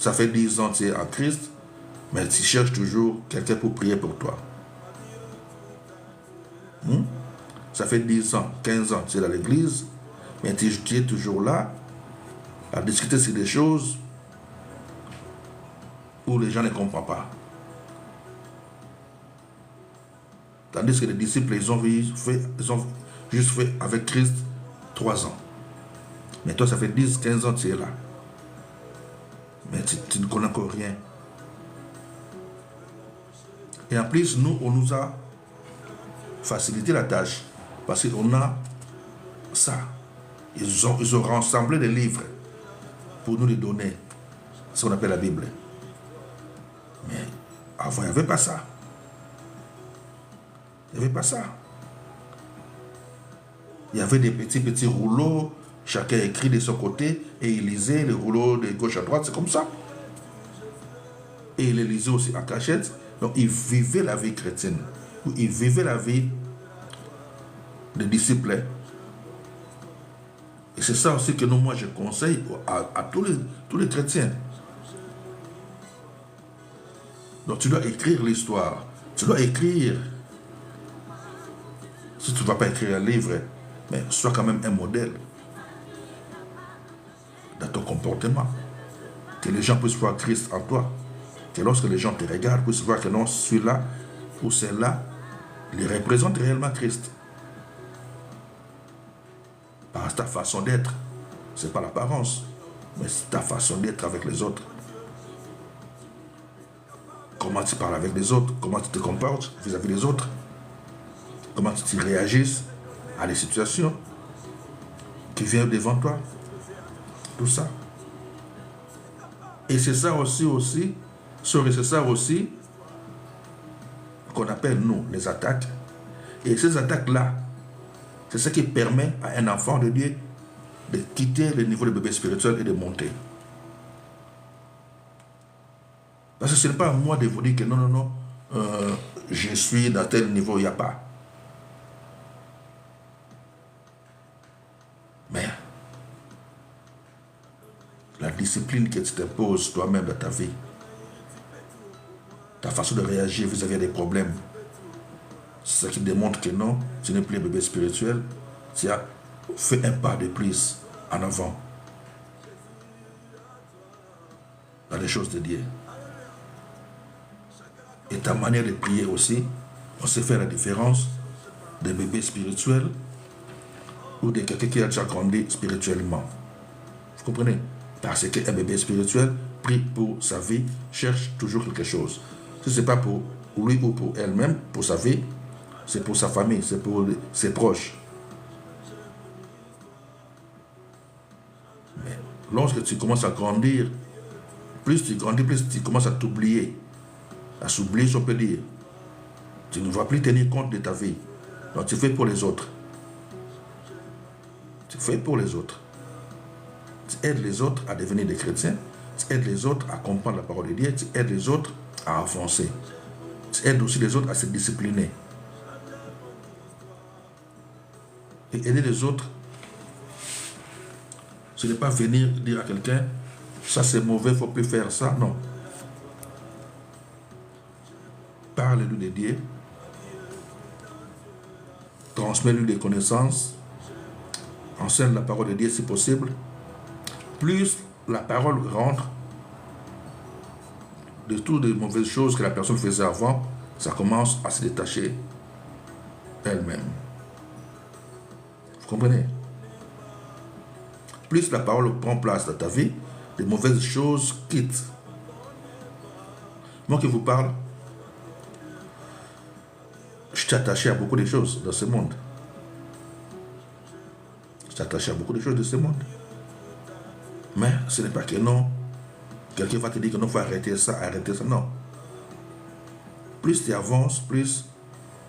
Ça fait 10 ans que tu es en Christ, mais tu cherches toujours quelqu'un pour prier pour toi. Ça fait 10 ans, 15 ans que tu es dans l'église, mais tu es toujours là à discuter sur des choses où les gens ne comprennent pas. Tandis que les disciples, ils ont juste fait avec Christ 3 ans. Mais toi, ça fait 10, 15 ans que tu es là. Mais tu ne connais encore rien. Et en plus, nous, on nous a facilité la tâche. Parce qu'on a ça. Ils ont rassemblé des livres pour nous les donner. Ce qu'on appelle la Bible. Mais avant, il n'y avait pas ça. Il n'y avait pas ça. Il y avait des petits rouleaux. Chacun écrit de son côté et il lisait les rouleaux de gauche à droite. C'est comme ça. Et il les lisait aussi en cachette. Donc, il vivait la vie chrétienne. Il vivait la vie des disciples. Et c'est ça aussi que moi, je conseille à tous les chrétiens. Donc, tu dois écrire l'histoire. Tu dois écrire. Si tu ne vas pas écrire un livre, mais sois quand même un modèle dans ton comportement. Que les gens puissent voir Christ en toi. Que lorsque les gens te regardent, puissent voir que non, celui-là ou celle-là, il représente réellement Christ. Par ta façon d'être. Ce n'est pas l'apparence, mais c'est ta façon d'être avec les autres. Comment tu parles avec les autres, comment tu te comportes vis-à-vis des autres, comment tu réagis à des situations qui viennent devant toi. Tout ça. Et c'est ça aussi qu'on appelle, nous, les attaques. Et ces attaques-là, c'est ce qui permet à un enfant de Dieu de quitter le niveau de bébé spirituel et de monter. Parce que ce n'est pas à moi de vous dire que non, je suis dans tel niveau, il n'y a pas. Mais la discipline que tu t'imposes toi-même dans ta vie, ta façon de réagir vis-à-vis des problèmes, c'est ce qui démontre que non, tu n'es plus un bébé spirituel, tu as fait un pas de plus en avant dans les choses de Dieu. Et ta manière de prier aussi, on sait faire la différence des bébés spirituels ou de quelqu'un qui a déjà grandi spirituellement. Vous comprenez? Parce qu'un bébé spirituel prie pour sa vie, cherche toujours quelque chose. Si ce n'est pas pour lui ou pour elle-même, pour sa vie, c'est pour sa famille, c'est pour ses proches. Mais lorsque tu commences à grandir, plus tu grandis, plus tu commences à t'oublier. À s'oublier, si on peut dire. Tu ne vas plus tenir compte de ta vie. Donc tu fais pour les autres. Tu fais pour les autres. Tu aides les autres à devenir des chrétiens. Tu aides les autres à comprendre la parole de Dieu. Tu aides les autres à avancer. Tu aides aussi les autres à se discipliner. Et aider les autres, ce n'est pas venir dire à quelqu'un, ça c'est mauvais, il ne faut plus faire ça. Non. Parle-lui de Dieu. Transmets-lui des connaissances. Enseigne la parole de Dieu si possible. Plus la parole rentre de toutes les mauvaises choses que la personne faisait avant, ça commence à se détacher elle-même. Vous comprenez? Plus la parole prend place dans ta vie, les mauvaises choses quittent. Moi qui vous parle, je suis attaché à beaucoup de choses dans ce monde. Je suis attaché à beaucoup de choses de ce monde. Mais ce n'est pas que non. Quelqu'un va te dire que non, il faut arrêter ça, non. Plus tu avances, plus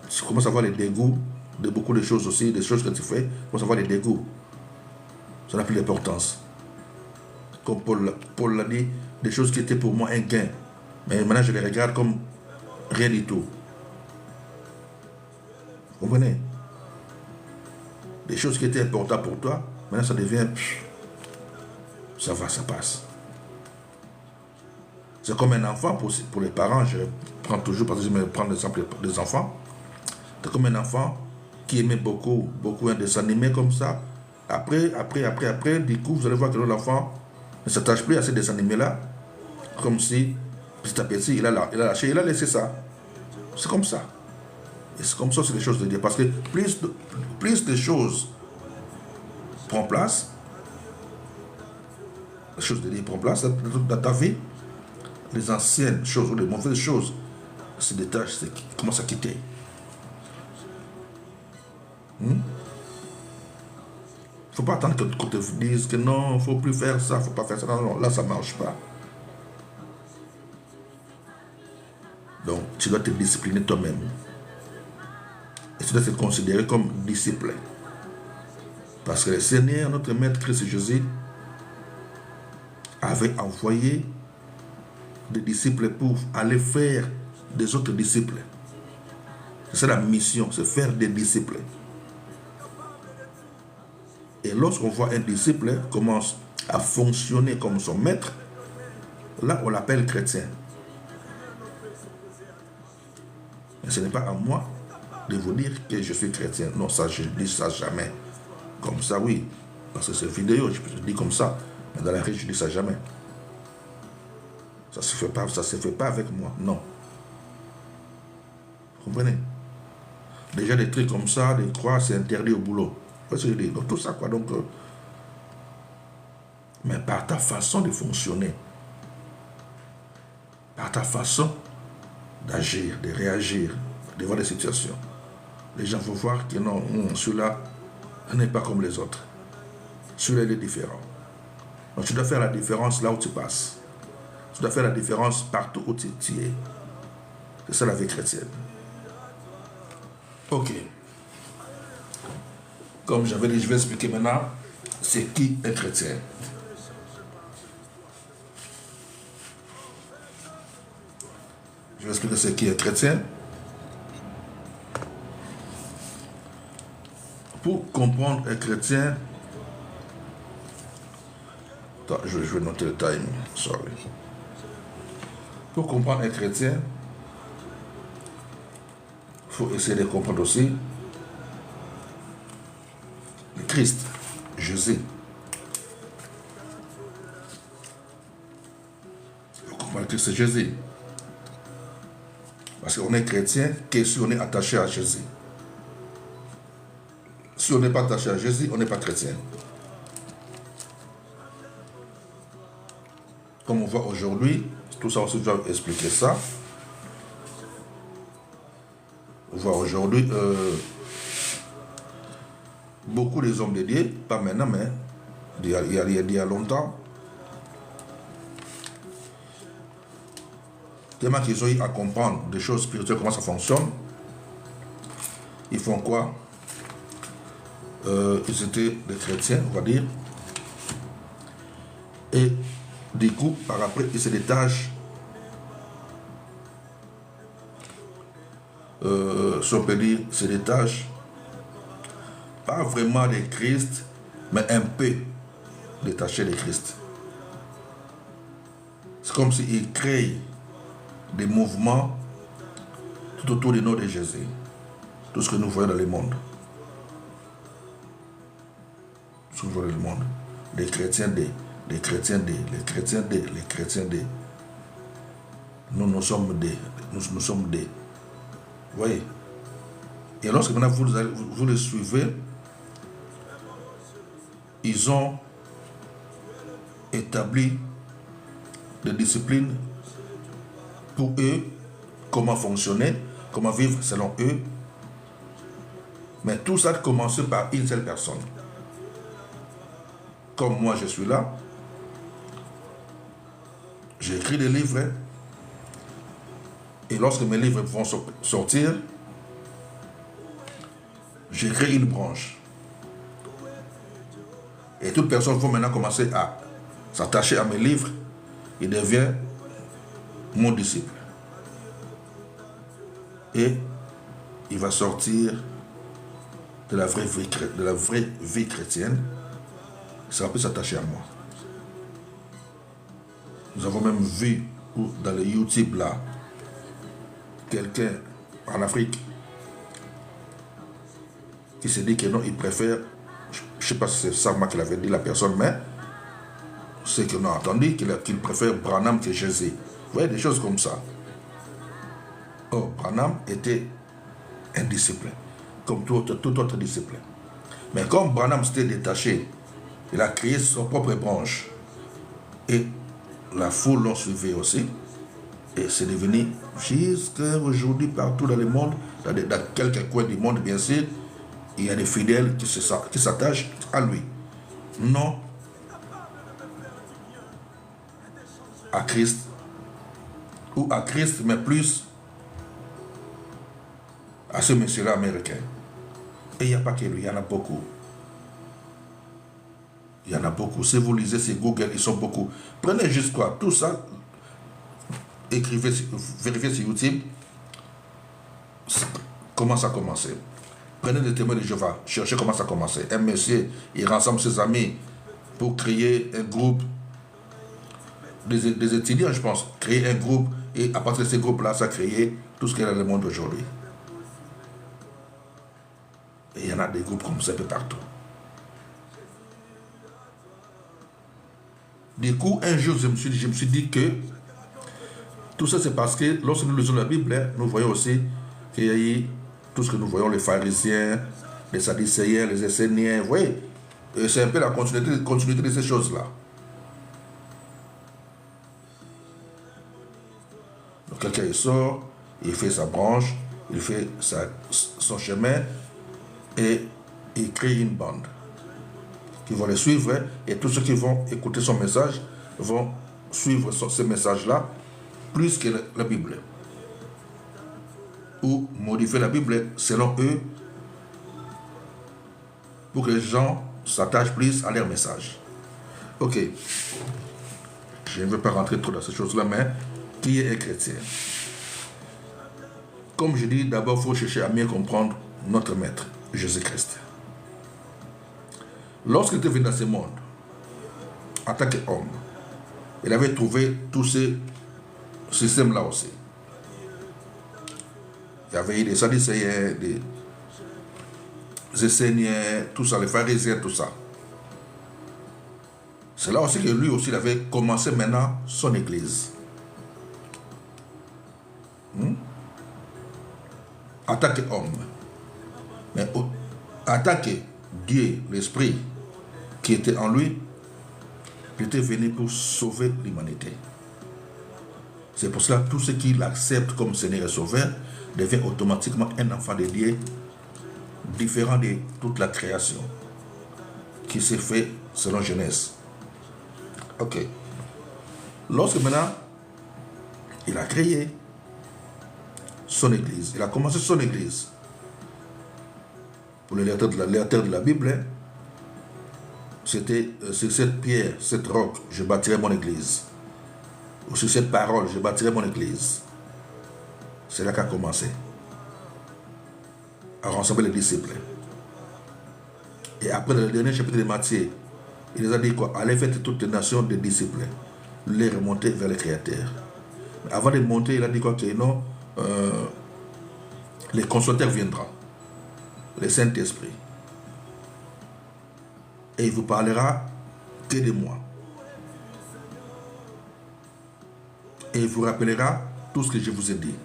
tu commences à avoir les dégoûts de beaucoup de choses aussi, des choses que tu fais, tu commences à avoir les dégoûts. Ça n'a plus d'importance. Comme Paul l'a dit, des choses qui étaient pour moi un gain. Mais maintenant je les regarde comme rien du tout. Vous comprenez? Des choses qui étaient importantes pour toi, maintenant ça devient... ça va, ça passe. C'est comme un enfant pour les parents. Je prends toujours, parce que je me prends l'exemple des enfants. C'est comme un enfant qui aimait beaucoup un dessin animé comme ça. Après, du coup, vous allez voir que l'enfant ne s'attache plus à ces dessins animés-là. Comme si, petit à petit, il a lâché, il a laissé ça. C'est comme ça. Et c'est comme ça, c'est les choses de Dieu. Parce que plus de choses prennent place, les choses de Dieu prennent place dans ta vie, les anciennes choses ou les mauvaises choses se détachent, commencent à quitter. Il ne faut pas attendre qu'on te dise que non, il ne faut plus faire ça, il ne faut pas faire ça. Non, là, ça ne marche pas. Donc, tu dois te discipliner toi-même. Et tu dois te considérer comme disciple. Parce que le Seigneur, notre Maître Christ Jésus, avait envoyé des disciples pour aller faire des autres disciples. C'est la mission, c'est faire des disciples. Et lorsqu'on voit un disciple commence à fonctionner comme son maître, là on l'appelle chrétien. Mais ce n'est pas à moi de vous dire que je suis chrétien. Non, ça je ne dis ça jamais. Comme ça, oui. Parce que c'est vidéo, je dis comme ça. Mais dans la rue, je ne dis ça jamais. Ça ne se fait pas avec moi. Non. Vous comprenez? Déjà des trucs comme ça, des croix, c'est interdit au boulot. Qu'est-ce que je dis? Donc tout ça, quoi. Donc, mais par ta façon de fonctionner, par ta façon d'agir, de réagir devant des situations, les gens vont voir que non, celui-là n'est pas comme les autres. Celui-là, il est différent. Donc tu dois faire la différence là où tu passes. Tu dois faire la différence partout où tu es. C'est ça la vie chrétienne. Ok. Comme j'avais dit, je vais expliquer maintenant c'est qui est chrétien. Je vais expliquer ce qui est chrétien. Pour comprendre un chrétien, attends, je vais noter le time, sorry. Pour comprendre un chrétien, il faut essayer de comprendre aussi le Christ, Jésus. Il faut comprendre le Christ, Jésus. Parce qu'on est chrétien que si on est attaché à Jésus. Si on n'est pas attaché à Jésus, on n'est pas chrétien. Comme on voit aujourd'hui, tout ça aussi, je dois expliquer ça. On voit aujourd'hui beaucoup des hommes de Dieu, pas maintenant, mais il y a longtemps, tellement qu'ils ont eu à comprendre des choses spirituelles, comment ça fonctionne, ils font quoi? Ils étaient des chrétiens, on va dire, et du coup, par après, ils se détachent, si on peut dire, se détachent, pas vraiment de Christ, mais un peu détachés de Christ. C'est comme s'ils créent des mouvements tout autour du nom de Jésus. Tout ce que nous voyons dans le monde. Tout ce que nous voyons dans le monde. Les chrétiens des, les chrétiens des, les chrétiens des, les chrétiens des. Nous sommes des. Nous sommes des. Vous voyez? Et lorsque maintenant vous les suivez, ils ont établi des disciplines pour eux, comment fonctionner, comment vivre selon eux. Mais tout ça a commencé par une seule personne. Comme moi, je suis là, j'écris des livres, et lorsque mes livres vont sortir, j'écris une branche. Et toute personne va maintenant commencer à s'attacher à mes livres, il devient mon disciple. Et il va sortir de la vraie vie chrétienne. Ça peut s'attacher à moi. Nous avons même vu ou dans le YouTube là, quelqu'un en Afrique qui se dit que non, il préfère, je ne sais pas si c'est ça moi qui l'avait dit la personne, mais c'est qu'on a entendu qu'il préfère Branham que Jésus. Vous voyez, des choses comme ça. Oh, Branham était un disciple, comme tout autre disciple. Mais comme Branham s'était détaché, il a créé son propre branche. Et la foule l'ont suivi aussi. Et c'est devenu jusqu'à aujourd'hui, partout dans le monde, dans quelques coins du monde, bien sûr, il y a des fidèles qui s'attachent à lui. Non à Christ, ou à Christ, mais plus à ce monsieur-là américain. Et il n'y a pas que lui, il y en a beaucoup. Il y en a beaucoup. Si vous lisez sur Google, ils sont beaucoup. Prenez juste quoi, tout ça, écrivez, vérifiez sur YouTube, comment ça a commencé. Prenez des témoins de Jéhovah, cherchez comment ça a commencé. Un monsieur, il rassemble ses amis pour créer un groupe, des étudiants, je pense, créer un groupe, et à partir de ces groupes-là, ça a créé tout ce qu'il y a dans le monde aujourd'hui. Et il y en a des groupes comme ça un peu partout. Du coup, un jour, je me suis dit que tout ça, c'est parce que lorsque nous lisons la Bible, nous voyons aussi qu'il y a eu tout ce que nous voyons, les pharisiens, les sadducéens, les esséniens, vous voyez, c'est un peu la continuité de ces choses-là. Donc quelqu'un il sort, il fait sa branche, il fait son chemin et il crée une bande qui vont le suivre, et tous ceux qui vont écouter son message vont suivre ce message-là plus que la Bible, ou modifier la Bible selon eux pour que les gens s'attachent plus à leur message. Ok, je ne veux pas rentrer trop dans ces choses-là, mais qui est un chrétien? Comme je dis, d'abord il faut chercher à mieux comprendre notre maître, Jésus-Christ. Lorsqu'il était venu dans ce monde, en tant qu'homme, il avait trouvé tous ces systèmes-là aussi. Il y avait des sadducéens, des esséniens, tout ça, les pharisiens, tout ça. C'est là aussi que lui aussi, il avait commencé maintenant son église. En tant qu'homme. Mais en tant que Dieu, l'Esprit qui était en lui, il était venu pour sauver l'humanité. C'est pour cela que tout ce qui l'accepte comme Seigneur et Sauveur devient automatiquement un enfant de Dieu, différent de toute la création qui s'est fait selon Genèse. Ok. Lorsque maintenant, il a créé son église, il a commencé son église. Pour les lecteurs de la Bible, c'était sur cette pierre, cette roc, je bâtirai mon église. Ou sur cette parole, je bâtirai mon église. C'est là qu'a commencé à rassembler les disciples. Et après le dernier chapitre de Matthieu, il les a dit quoi? Allez faire toutes les nations des disciples, les remonter vers le Créateur. Mais avant de monter, il a dit quoi? Que non, les consolateurs viendront, le Saint-Esprit. Et il vous parlera que de moi. Et il vous rappellera tout ce que je vous ai dit.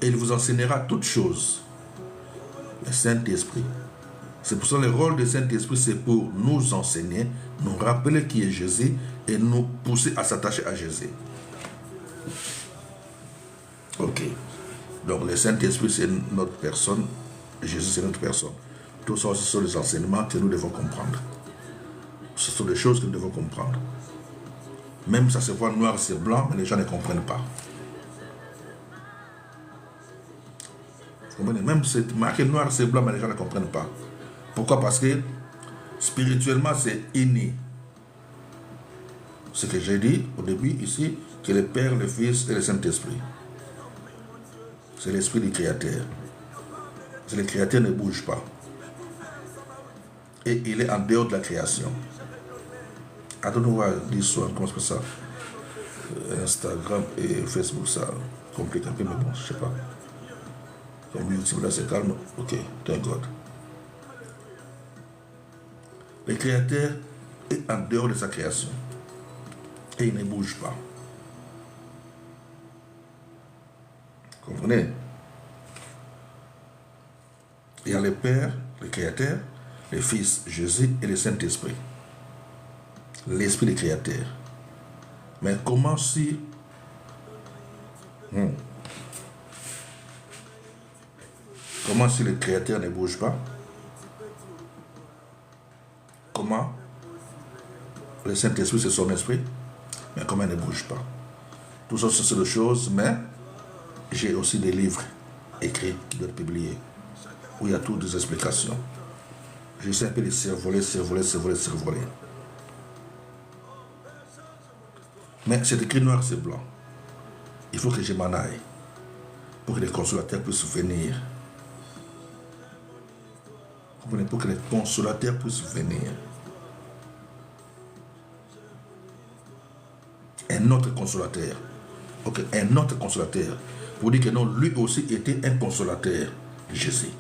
Et il vous enseignera toutes choses. Le Saint-Esprit. C'est pour ça que le rôle du Saint-Esprit, c'est pour nous enseigner, nous rappeler qui est Jésus et nous pousser à s'attacher à Jésus. Ok. Donc le Saint-Esprit, c'est notre personne. Jésus, c'est notre personne. Tout ça, ce sont les enseignements que nous devons comprendre. Ce sont des choses que nous devons comprendre. Même ça se voit noir sur blanc, mais les gens ne comprennent pas. Vous comprenez? Même c'est marqué noir sur blanc, mais les gens ne comprennent pas. Pourquoi? Parce que spirituellement, c'est inné. Ce que j'ai dit au début ici, que le Père, le Fils et le Saint-Esprit. C'est l'Esprit du Créateur. Le Créateur ne bouge pas. Et il est en dehors de la création. Attends, on va dire ça, comment c'est ça? Instagram et Facebook, ça complique un peu, mais bon, je sais pas. Comme YouTube, là, c'est calme. Ok, thank God. Le Créateur est en dehors de sa création. Et il ne bouge pas. Comprenez? Il y a le Père, le Créateur, le Fils, Jésus et le Saint-Esprit. L'Esprit du Créateur. Mais comment si... Comment si le Créateur ne bouge pas? Comment le Saint-Esprit, c'est son esprit, mais comment il ne bouge pas? Tout ça, c'est des choses, mais j'ai aussi des livres écrits qui doivent être publiés, où il y a toutes des explications. J'essaie un peu de survoler. Mais c'est écrit noir, c'est blanc. Il faut que je m'en aille pour que les consolateurs puissent venir. Vous comprenez? Pour que les consolateurs puissent venir. Un autre consolateur. Ok, un autre consolateur. Pour dire que non, lui aussi était un consolateur. Jésus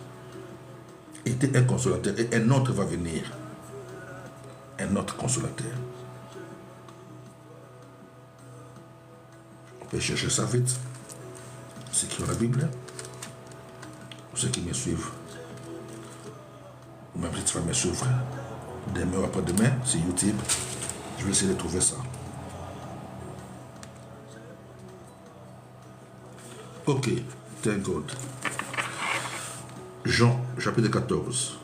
était un consolateur et un autre va venir. Un autre consolateur. On peut chercher ça vite. Ceux qui ont la Bible, ou ceux qui me suivent, ou même si tu vas me suivre demain ou après-demain sur YouTube, je vais essayer de trouver ça. Ok, thank God. Jean, chapitre 14.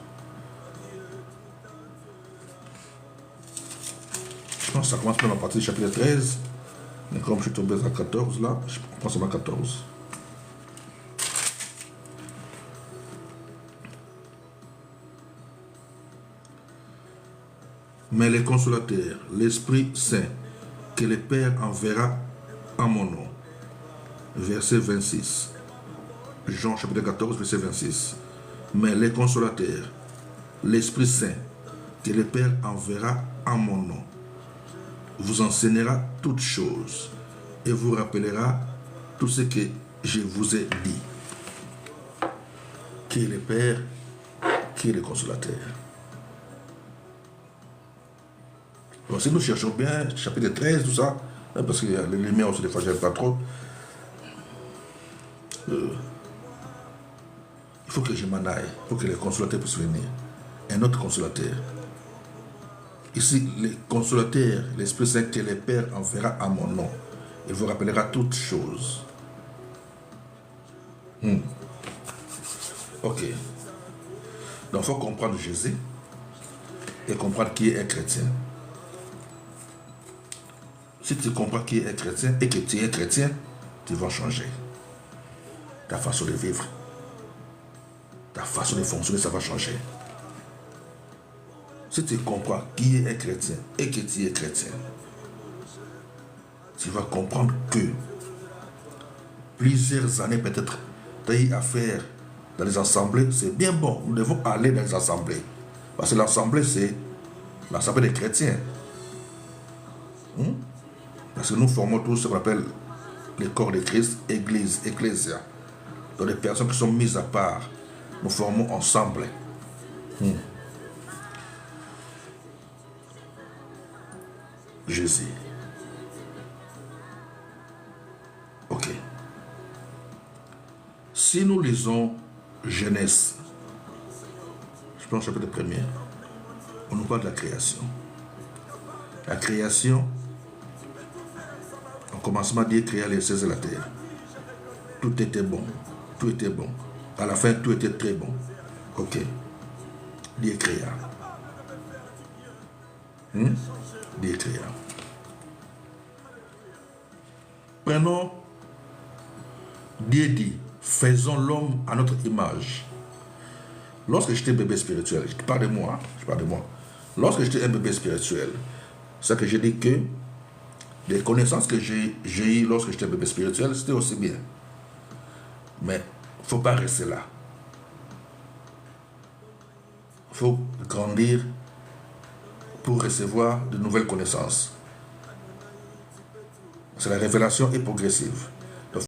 Je pense que ça commence même à partir du chapitre 13. Mais comme je suis tombé à 14 là, je pense à 14. Mais les consolateurs, l'Esprit Saint, que le Père enverra en mon nom. Verset 26. Jean chapitre 14, verset 26. Mais les consolateurs, l'Esprit Saint, que le Père enverra en mon nom, vous enseignera toutes choses et vous rappellera tout ce que je vous ai dit. Qui est le Père, qui est le consolateur. Alors, si nous cherchons bien, chapitre 13, tout ça, parce que les lumières aussi, des fois, je n'aime pas trop. Il faut que je m'en aille, pour que les consolateurs puissent venir. Un autre consolateur. Ici, les consolateurs, l'Esprit Saint que le Père enverra à mon nom. Il vous rappellera toutes choses. Ok. Donc, il faut comprendre Jésus et comprendre qui est un chrétien. Si tu comprends qui est un chrétien et que tu es chrétien, tu vas changer. Ta façon de vivre, ta façon de fonctionner, ça va changer. Si tu comprends qui est un chrétien et que tu es chrétien, tu vas comprendre que plusieurs années peut-être, tu as eu à faire dans les assemblées, c'est bien bon. Nous devons aller dans les assemblées. Parce que l'assemblée, c'est l'assemblée des chrétiens. Parce que nous formons tous ce qu'on appelle le corps de Christ, Église, Ecclésia. Donc les personnes qui sont mises à part, nous formons ensemble. Jésus. Ok. Si nous lisons Genèse, je pense au chapitre 1er, on nous parle de la création. La création, au commencement, Dieu créa les cieux et la terre. Tout était bon. Tout était bon. À la fin, tout était très bon. Ok. Dieu créa. Dieu créa. Prenons, Dieu dit, faisons l'homme à notre image. Lorsque j'étais bébé spirituel, je parle de moi. Lorsque j'étais un bébé spirituel, c'est que j'ai dit que les connaissances que j'ai eues lorsque j'étais bébé spirituel, c'était aussi bien. Mais il ne faut pas rester là. Il faut grandir pour recevoir de nouvelles connaissances. C'est la révélation est progressive.